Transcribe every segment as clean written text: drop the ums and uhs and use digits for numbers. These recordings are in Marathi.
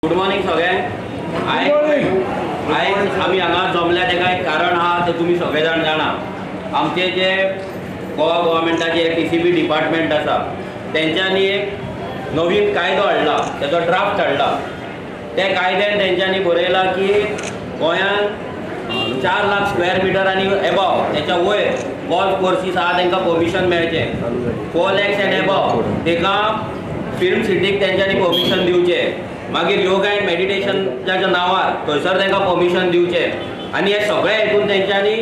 गुड मॉर्निंग सगळ्यांक। आयज आमी हांगा जमल्या तेका एक कारण आहा ते तुमी सगळे जाण जाणा। आमचे जे गोवा गव्हर्मेंटाचे टीसीबी डिपार्टमेंट आसा तेंच्यांनी एक नवीन कायदो हाडला, तेचो ड्राफ्ट हाडला। त्या कायद्यान तेंच्यांनी बरयला की गोंयांत 4 लाख स्क्वेअर मिटर आनी एबाव तेच्या वयर गोल्फ कोर्सीस आहा तांकां परमिशन मेळचें। 4 lakhs एंड एबाव तेका फिल्म सिटीक तेंच्यांनी परमिशन दिवचें। मागीर योगा एंड मेडिटेशनाच्या नावार थंयसर तांकां परमिशन दिवचें। आनी हे सगळे हितून तेंच्यांनी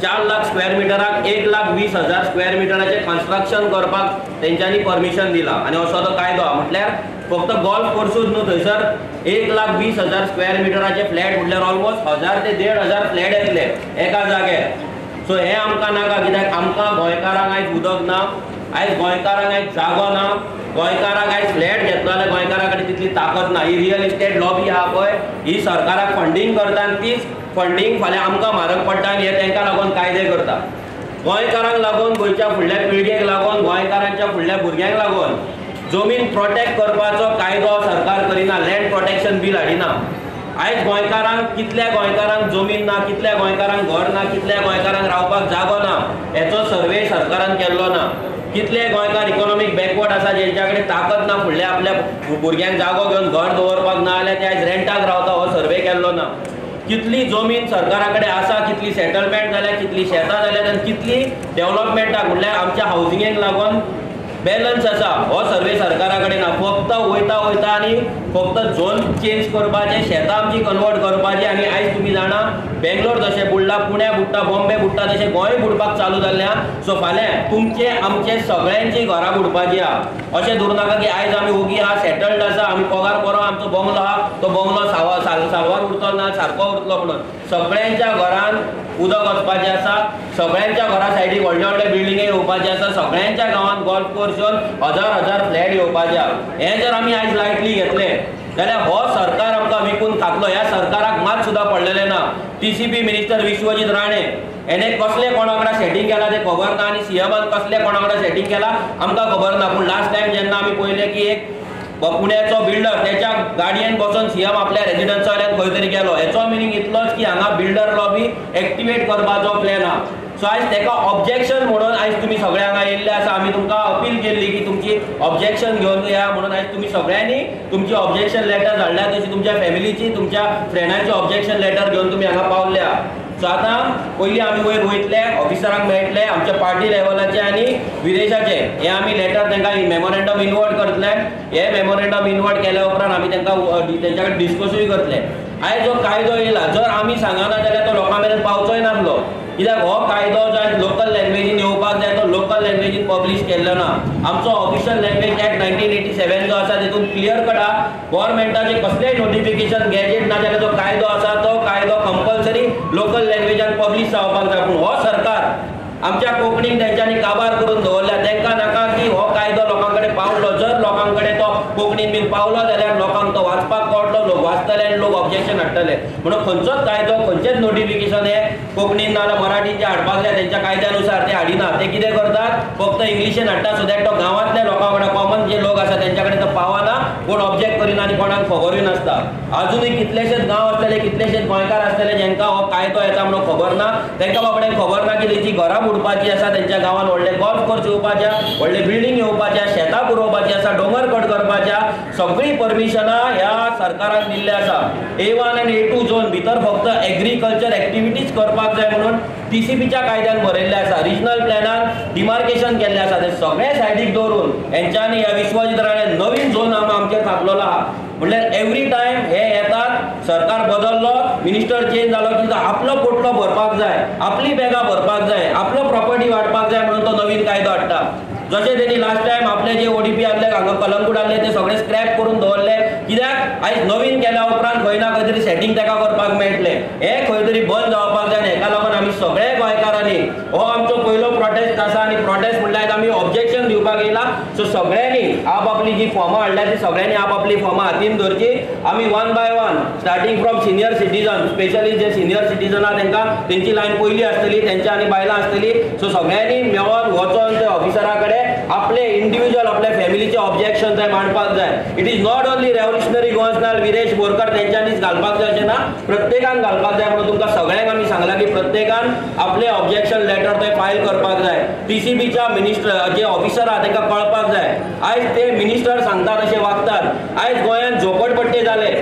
4 लाख स्क्वेअर मिटराक 1,20,000 स्क्वेअर मिटराचें कन्स्ट्रक्शन करपाक तेंच्यांनी परमिशन दिला। आनी असो तो कायदो म्हटल्यार फक्त गोल्फ कोर्सूच न्हू, थंयसर 1,20,000 स्क्वेअर मिटराचे फ्लॅट म्हटल्यार ऑलमोस्ट 1000 ते 1,500 फ्लॅट येतले एका जाग्यार। सो हे आमकां नाका, कित्याक आमकां गोंयकारांक आयज उदक ना, आयज गोंयकारांक आयज जागो ना, गोंयकारांक आयज फ्लॅट घेतलो जाल्यार गोंयकारां कडेन तितली ताकद ना। ही रियल इस्टेट लॉबी आहा पळय ही सरकाराक फंडींग करता आनी तीच फंडींग फाल्यां आमकां म्हारग पडटा आनी हे तांकां लागून कायदे करता। गोंयकारांक लागून, गोंयच्या फुडल्या पिळगेक लागून, गोंयकारांच्या फुडल्या भुरग्यांक लागून जमीन प्रोटेक्ट करपाचो कायदो सरकार करिना, लँड प्रोटेक्शन बील हाडिना। आयज गोंयकारांक कितल्या गोंयकारांक जमीन ना, कितल्या गोंयकारांक घर ना, कितल्या गोंयकारांक रावपाक जागो ना हेचो सर्वे सरकारान केल्लो ना। कितले गोंयकार इकॉनॉमीक बॅकवर्ड आसा जेंच्या कडेन ताकद ना फुडल्या आपल्या भुरग्यांक जागो घेवन घर दवरपाक ना जाल्यार ते आयज रेंटाक रावता, हो सर्वे केल्लो ना। कितली जमीन सरकारा कडेन आसा, कितली सेटलमेंट जाल्या, कितली शेतां जाल्यात आनी कितली डेव्हलपमेंटाक म्हटल्यार आमच्या हावजिंगेक लागून बॅलन्स आसा, हो सर्वे सरकारा कडेन ना। फक्त वयता आनी फक्त झोन चेंज करपाचे, शेतां आमची कन्वर्ट करपाची। आनी आयज तुमी जाणा बेंगलोर जशें बुडला, पुण्या बुडटा, बॉम्बे बुडटा तशें गोंय बुडपाक चालू जाल्लें आहा। सो फाल्यां तुमचे आमचे सगळ्यांची घरां बुडपाची आहा। अशें धरूं नाका की आयज आमी ओगी आहा, सेटल्ड आसा, आमी पगार बरो आमचो बंगलो आहा, तो बंगलो साल्वार उरतलो ना, सारको उरतलो म्हणून सगळ्यांच्या घरान उदक वचपाचें आसा, सगळ्यांच्या घरा सायडीक व्हडले व्हडले बिल्डिंगे येवपाचे आसा, सगळ्यांच्या गांवांत गोल्फ कोर्स येवन 1000 फ्लॅट येवपाचे आहा। हें जर आमी आयज लायटली घेतले जाल्यार हो सरकार आमकां विकून खातलो। ह्या सरकाराक मात सुद्दां पडलेलें ना। टीसीपी मिनिस्टर विश्वजीत राणे हेणे कसले कोणा वांगडा सेटिंग केला ते खबर ना, आनी सीएमान कसले कोणा वांगडा सेटिंग केला आमकां खबर ना। पूण लास्ट टायम जेन्ना आमी पळयलें की एक पुण्याचो बिल्डर त्याच्या गाडयेन बसून सीएम आपल्या रेजिडेंसा वयल्यान खंय तरी गेलो, हेचो मिनींग इतलोच की हांगा बिल्डर लॉबी एक्टिवेट करपाचो प्लॅन आहा। सो आयज तेका ऑब्जेक्शन म्हणून आयज तुमी सगळे हांगा येयल्ले आसा। आमी तुमकां अपील केल्ली की तुमची ऑब्जेक्शन घेवन या म्हणून। आयज तुमी सगळ्यांनी तुमची ऑब्जेक्शन लेटर धाडल्या, तशी तुमच्या फॅमिलीची, तुमच्या फ्रेंडांची ऑब्जेक्शन लेटर घेवन तुमी हांगा पावल्ले आहा। सो आतां पयलीं आमी वयर वयतले, ऑफिसरांक मेळटले, आमच्या पार्टी लेवलाचे आनी विदेशाचे हे आमी लेटर तांकां मेमोरेंडम इनवर्ट करतले। हे मेमोरेंडम इनवर्ट केल्या उपरांत आमी तांकां तेंच्या कडेन डिस्कसूय करतले। आयज जो कायदो येयला जर आमी सांगना जाल्यार तो लोकां मेरेन पावचोय नासलो, कित्याक हो कायदो जो आयज लोकल लँग्वेजीन येवपाक जाय तो लोकल लँग्वेजीन पब्लीश केल्लो ना। आमचो ऑफिशियल लँग्वेज एक्ट 1987 जो आसा तितून क्लियर कट आहा गव्हर्मेंटाचे कसलेय नोटिफिकेशन गॅजेट ना जाल्यार जो कायदो आसा तो कायदो कंपल्सरी लोकल लँग्वेजान पब्लीश जावपाक जाय। पूण हो सरकार आमच्या कोंकणीक तेंच्यांनी काबार करून दवरल्या। तांकां नाका की हो कायदो लोकां कडेन पावलो, जर लोकां कडेन तो कोंकणीन बीन पावलो जाल्यार लोकांक तो वाचपाक कळटलो, लोक वाचतले आनी लोक ऑब्जेक्शन हाडटले। म्हणून खंयचोच कायदो, खंयचेच नोटिफिकेशन हे कोंकणीन ना जाल्यार मराठीन जे हाडपाक जाय तेंच्या कायद्यानुसार ते हाडिना। ते कितें करतात, फक्त इंग्लिशीन हाडटा सो दॅट तो गांवांतल्या लोकां कडेन, कॉमन जे लोक आसा तेंच्या कडेन तो पावना, कोण ऑब्जेक्ट करिना आनी कोणाक खबरूय नासता। अजुनूय कितलेशेच गांव आसतले, कितलेशेच गोंयकार आसतले जेंकां हो कायदो येता म्हणून खबर ना। तांकां बाबड्यांक खबर ना की तेंची घरां बुडपाची आसा, तेंच्या गांवांत व्हडले गोल्फ कोर्स येवपाचे, व्हडले बिल्डींग येवपाचे, शेतां पुरोवपाची आसा, डोंगर कट करपाचे, सगळी परमिशनां ह्या सरकारान दिल्ले आसा। A1 आनी A2 झोन भितर फक्त एग्रीकल्चर एक्टिविटीज करपाक जाय म्हणून टीसीपीच्या कायद्यान बरयल्ले आसा। रिजनल प्लॅनान डिमार्केशन केल्ले आसा, ते सगळे सायडीक दवरून हेंच्यांनी ह्या विश्वजीत राणे नवीन झोन आमचे थापलेलो आहा। म्हणल्यार एवरी टायम हे येतात, सरकार बदललो, मिनिस्टर चेंज जालो की आपलो पोटलो भरपाक जाय, आपली बॅगां भरपाक जाय, आपलो प्रॉपर्टी वाडपाक जाय म्हणून तो नवीन कायदो हाडटा। जशें तेणी लास्ट टायम आपले जे ओडीपी आहले हांगा कलंगूट आहले ते सगळे स्क्रॅप करून दवरले, कित्याक आयज नवीन केल्या उपरांत खंय ना खंय तरी सेटिंग ताका करपाक मेळटले। हे खंय तरी बंद जावपाक जाय। हेका लागून आमी सगळे गोंयकारांनी हो आमचो पयलो प्रोटेस्ट आसा आनी प्रोटेस्ट म्हणल्यार आमी ऑब्जेक्शन दिवपाक करपाक येयला. सो सगळ्यांनी आपापली जी फॉर्मां हाडल्या ती सगळ्यांनी आपापली फॉर्मां हातीन धरची. आमी one by one starting from senior citizen, specially जे सिनियर सिटीजन आहा तांकां तेंची लायन पयली आसतली, तेंच्या आनी बायलां आसतली. सो सगळ्यांनी मेळोन वचोन ते ऑफिसरा कडेन आपले इंडिविज्युअल आपल्या फॅमिलीचे ऑब्जेक्शन थंय मांडपाक जाय. It is not only revolutionary Goans नाल विरेश बोरकर तेंच्यांनीच घालपाक जाय अशें ना, प्रत्येकान घालपाक जाय. म्हणून तुमकां सगळ्यांक आमी सांगलां की प्रत्येकान आपले ऑब्जेक्शन लेटर थंय फायल करपाक जाय. TCBच्या मिनिस्टर जे ऑफिसर आहा तांकां कळपाक जाय. आयज ते मिनिस्टर सांगतात तशें वागतात. आयज गोंयांत झोपडपट्टे जाले.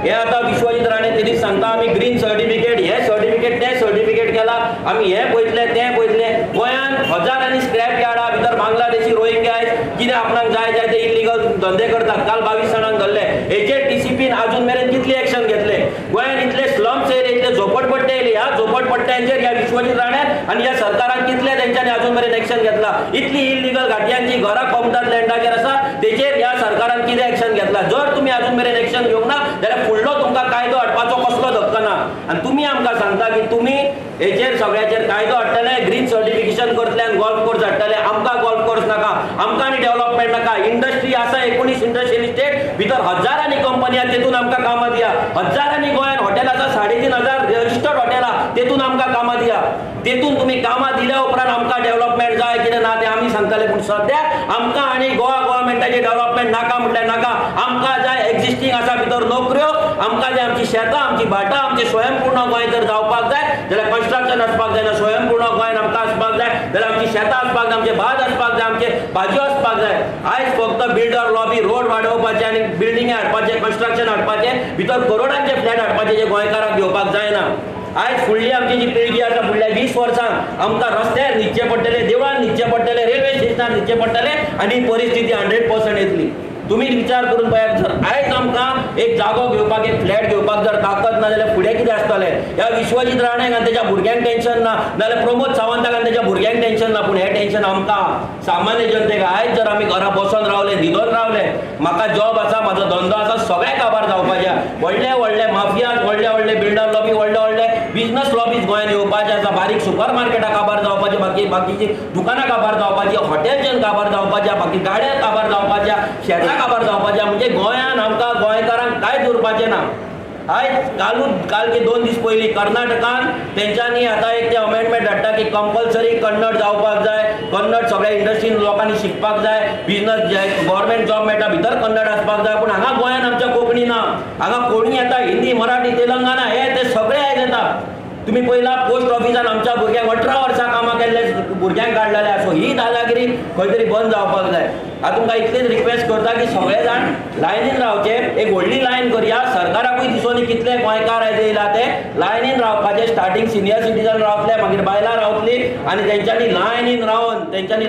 हे आता विश्वजीत राणे तेदीच सांगता आमी ग्रीन सर्टिफिकेट, हे सर्टिफिकेट, ते सर्टिफिकेट केला, आमी हे पळयतले ते पळयतले. गोंयांत हजारांनी स्क्रॅप यार्डा भितर बांगलादेशी रोहिंग्या कितें आपणाक जाय जाय ते इलिगल धंदे करतात. काल 22 जाणांक धरले. हेचेर TCBन अजून मेरेन कितली एक्शन घेतले? गोंयांत इतले स्लम्स एरिया, इतले झोपडपट्टे येयले, ह्या झोपडपट्ट्यांचेर ह्या विश्वजीत राण्यान आनी ह्या सरकारान कितले तेंच्यांनी अजून मेरेन एक्शन घेतला? इतली इलिगल घाटयांची घरां कोमतात लँडाचेर आसा तेचेर ह्या सरकारान कितें एक्शन घेतला? जर तुमी अजून मेरेन एक्शन घेवंक ना जाल्यार फुडलो तुमकां कायदो हाडपाचो कसलो धक्को ना. आनी तुमी आमकां सांगता की तुमी हेचेर सगळ्याचेर कायदो हाडटले, ग्रीन सर्टिफिकेशन करतले आनी गोल्फ कोर्स हाडटले. आमकां गोल्फ कोर्स नाका, आमकां आनी डेव्हलपमेंट नाका. इंडस्ट्री आसा 19 इंडस्ट्रियल इस्टेट भितर हजारांनी कंपनी आहा, तेतून आमकां कामां दिया. हजारांनी गोंयांत हॉटेल आसा, 3,500 रजिस्टर्ड हॉटेल आहा, तेतून आमकां कामां दिया. तेतून तुमी कामां दिल्या उपरांत आमकां डेव्हलपमेंट जाय कितें ना तें आमी सांगतले. पूण सद्याक आमकां आनी गोवा गव्हर्मेंटाचें डेव्हलपमेंट नाका म्हटल्यार नाका. आमकां जाय एक्झिस्टींग आसा भितर नोकऱ्यो, आमकां जाय आमची शेतां, आमची भाटां, आमचें स्वयंपूर्ण गोंय जर जावपाक जाय जाल्यार कन्स्ट्रक्शन आसपाक जायना. स्वयंपूर्ण गोंयान आमकां आसपाक जाय जाल्यार आमची शेतां आसपाक जाय, आमचे भात आसपाक जाय, आमचे भाजयो आसपाक जाय. आयज फक्त बिल्डर लॉबी, रोड वाडोवपाचे आनी बिल्डिंगे हाडपाचे, कन्स्ट्रक्शन हाडपाचे, भितर करोडांचे फ्लॅट हाडपाचे जे गोंयकारांक घेवपाक जायना. आयज फुडली आमची जी पिळगी आसा फुडल्या 20 वर्सांक आमकां रस्त्यार न्हिदचे पडटले, देवळान न्हिदचे पडटले, रेल्वे स्टेशनार न्हिदचे पडटले आनी परिस्थिती 100% येतली. तुम्ही विचार करून पळयात, जर आयज आमकां एक जागो घेवपाक, एक फ्लॅट घेवपाक जर ताकद ना जाल्यार फुडें कितें आसतलें? ह्या विश्वजीत राण्याक आनी तेच्या भुरग्यांक टेन्शन ना, नाल्यार प्रमोद सावंताक आनी तेच्या भुरग्यांक टेन्शन ना, पूण हें टेन्शन आमकां सामान्य जनतेक. आयज जर आमी घरा बसून रावले, न्हिदोन रावले, म्हाका जॉब आसा, म्हाजो धंदो आसा, सगळ्या काबार जावपाचें. व्हडले व्हडले माफियाज, व्हडले व्हडले बिल्डर लॉबी, व्हडले व्हडले बिजनस लॉबीज गोंयांत येवपाचे आसा, बारीक सुपर मार्केटां काबार जावपाचे, बाकीची दुकानां काबार जावपाची, हॉटेलचें काबार जावपाच्या, बाकी गाड्या काबार जावपाच्या, शेतां काबार जावपाच्या. म्हणजे गोंयांत आमकां गोंयकारांक कांयच उरपाचें ना. आयज काल 2 दीस पयलीं कर्नाटकान तेंच्यांनी आतां एक ते अमेंडमेंट हाडटा की कंपल्सरी कन्नड जावपाक जाय, कन्नड सगळ्या इंडस्ट्रीन लोकांनी शिकपाक जाय, बिजनस जे गव्हर्मेंट जॉब मेळटा भितर कन्नड आसपाक जाय. पूण हांगा गोंयांत आमच्या कोंकणी ना. हांगा कोणी येता, हिंदी, मराठी, तेलंगाना हे ते सगळे आयज येता. तुम्ही पहिला पोस्ट ऑफिसान आमच्या भुरग्यांक 18 वर्सां कामां केल्ले भुरग्यांक काडलेले. सो ही दादागिरी खंय तरी बंद जावपाक जाय. हांव तुमकां इतलेच रिक्वेस्ट करता की सगळे जाण लायनीन रावचे. एक व्हडली लायन करया. सरकाराकूय दिसोनी कितले गोंयकार आयज येयला ते लायनीन रावपाचे. स्टार्टींग सिनियर सिटीजन रावतले, मागीर बायलां रावतली आनी तेंच्यांनी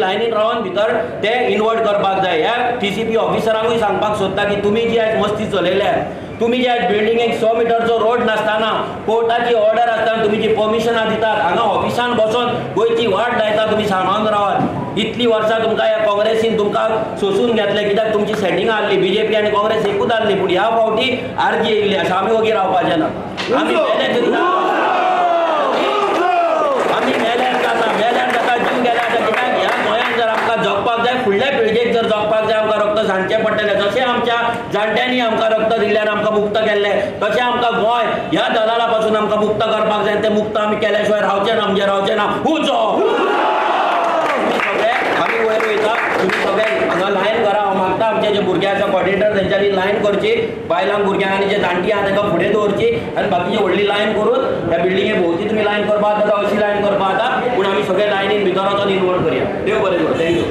लायनीन रावन भितर ते इन्वर्ट करपाक जाय. ह्या TCB ऑफिसरांकूय सांगपाक सोदता की तुमी जी आयज मस्ती चलयल्या, तुम्ही जे बिल्डिंगेक 100 मिटरचो रोड नासतना कोर्टाची ऑर्डर आसतना तुम्ही जी परमिशनां दितात, हांगा ऑफिसान बसून गोंयची वाट लायता, तुम्ही सांबाळून रावात. इतली वर्सां तुमकां ह्या काँग्रेसीन तुमकां सोसून घेतले, कित्याक तुमची सेटिंगां आहली. BJP आनी काँग्रेस एकूच आहली, पूण ह्या फावटी आरजी येयल्ली आसा. आमी वगैरे रावपाचे ना. आमी मेल्यार जाता जीव गेल्या आसा. कित्याक ह्या गोंयांत जर आमकां जगपाक जाय, फुडल्या पिळगेक जर जगपाक जाय, आमकां रक्त सांडचें पडटलें. जशें आमच्या जाणट्यांनी आमकां रक्त दिल्ल्यान आमकां मुक्त केल्लें, तशें आमकां गोंय ह्या दलाला पासून आमकां मुक्त करपाक जाय. तें मुक्त आमी केल्या शिवाय रावचें ना, म्हणजे रावचें ना. आमी वयर वयता, तुमी सगळे हांगा लायन करा. हांव मागता आमचे जे भुरगे आसा कॉर्डिनेटर तेंच्यांनी लायन करची, बायलांक भुरग्यांक आनी जे जाणटी आहा तांकां फुडें दवरची आनी बाकीची व्हडली लायन करून ह्या बिल्डिंगे भोंवती तुमी लायन करपा जाता, अशी लायन करपा जाता. पूण आमी सगळे लायनीन भितर वचून इन्वॉल्व करया. देव बरें करूं. थँक्यू.